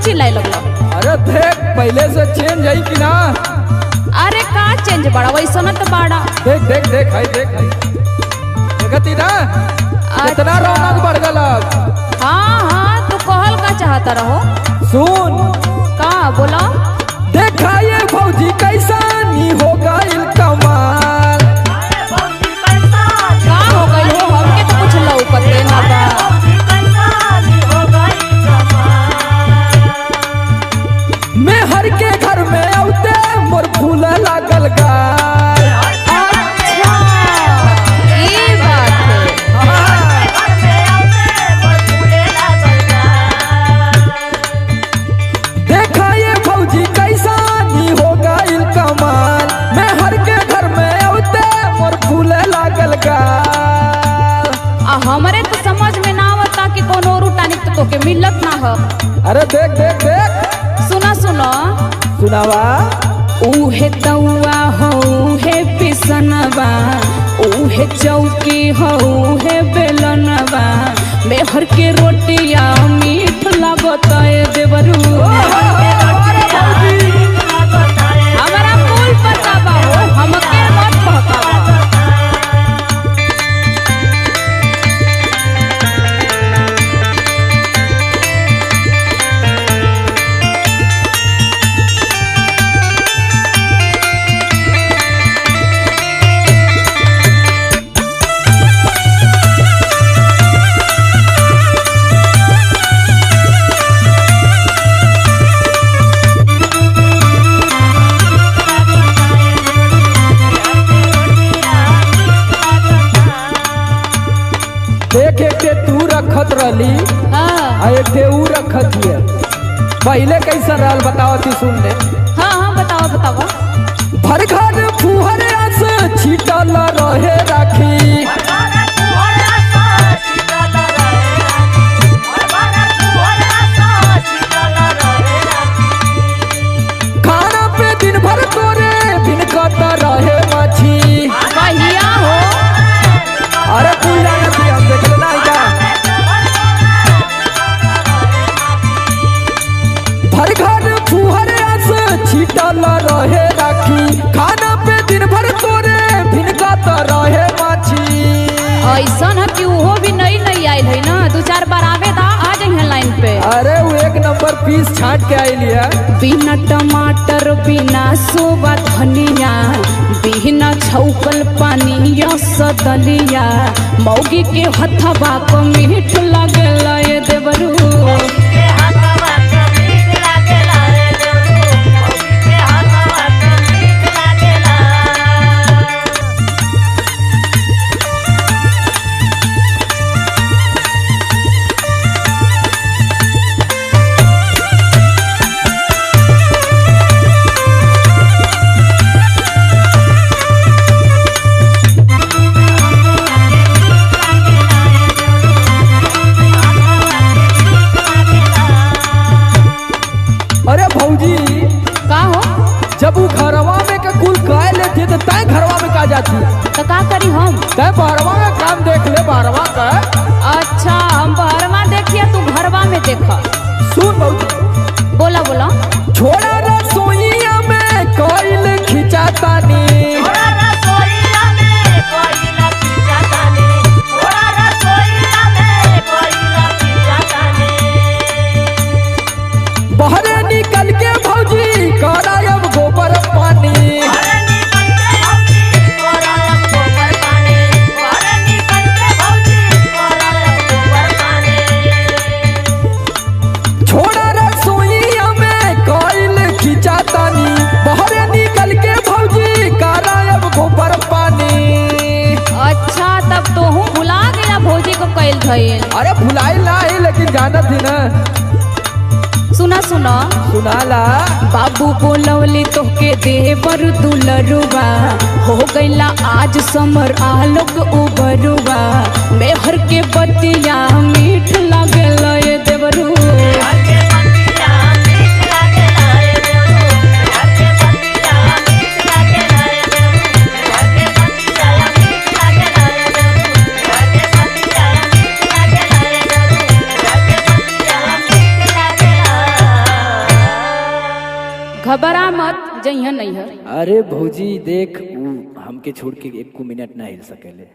चिल्लाए लगलो? अरे देख पहले से चेंज है कि ना। अरे का चेंज बड़ा वैसा न तो बड़ा। देख देख देख है देख है देखती ना कितना रौनक बढ़ गया। हाँ हाँ तू कहल का चाहता रहो? सुन का बोला? देखा ये फौजी कैसा नी हो गइल कमाल। का हो गइल हो हमके तो कुछ लौकते ना बा। मैं हर के घर में औते मोर फूल लागल गाल। अच्छा ये बात है। देखा ये फौजी कैसा नी हो गइल कमाल। मैं हर के घर में औते मोर फूल लागल गाल। हमरे तो समझ में ना आवता कि कौन और टानिक तो तोके मिलत ना हो। अरे देख देख देख सुना सुनो सुनावा। उहे तौआ हो उहे पिसनवा उहे चौकी हो उहे बेलनवा मेहर के रोटिया मीठ लागत है देवरू। हमारा कुल पता बा हो हमके मत बहकावा। देख एक के तू रखत रहली हाँ आ एक के ऊ रखत हिय। पहले कैसा रहल बताओ ती सुन ले। हाँ हाँ बताओ बताओ। भर घर फुहर से छीटल रहे राखी। खाना पे दिन भर तोरे भिनकत रहे मछी। कहिया हो? अरे तू जानत ही हम देख लेना का। भर घर फुहर से छीटल रहे राखी। खाना पे दिन भर तोरे भिनकत रहे मछी। ऐसा है कि वो भी नई नई आयल है ना दो चार बार आवे दा आ जाए लाइन पे। अरे वो एक नंबर पीस छाट के आइली है। बिना टमाटर बिना सोबा धनिया बिना छौकल पानी सदलिया मौगी के हथवा को मीठ लगेला ये देवरू। अरे भौजी का हो? जब वो घरवा में के कुल कह लेती तो तय घरवा में का जाती। तो का करी हम? तय बारवा का काम देख ले बारवा का। अच्छा हम बहरवा देखिए तू घरवा में देखा। सुन भौजी बोला बोला। छोड़ा रसोईया में कोइल खिंचातानी। बहरे निकल के भौजी करायब गोबर पानी। छोड़ा रसोईया में कोइल खिंचातानी। बहरे निकल के भौजी करायब गोबर पानी। अच्छा तब तो हूँ भुला गया भौजी को कैल धइल। अरे भुलाई ना है लेकिन जानत ही ना। सुना सुना सुनाला। बाबू बोलवली तोहके देवर दुलरुआ हो गईला आज समर आलोक उबरुआ मेहर के बतिया मीठ लागेला ये देवरू। घबरा मत जइहन नहीं है। अरे भौजी देख, ऊ हमके छोड़ के 1 मिनट ना हिल सकेले।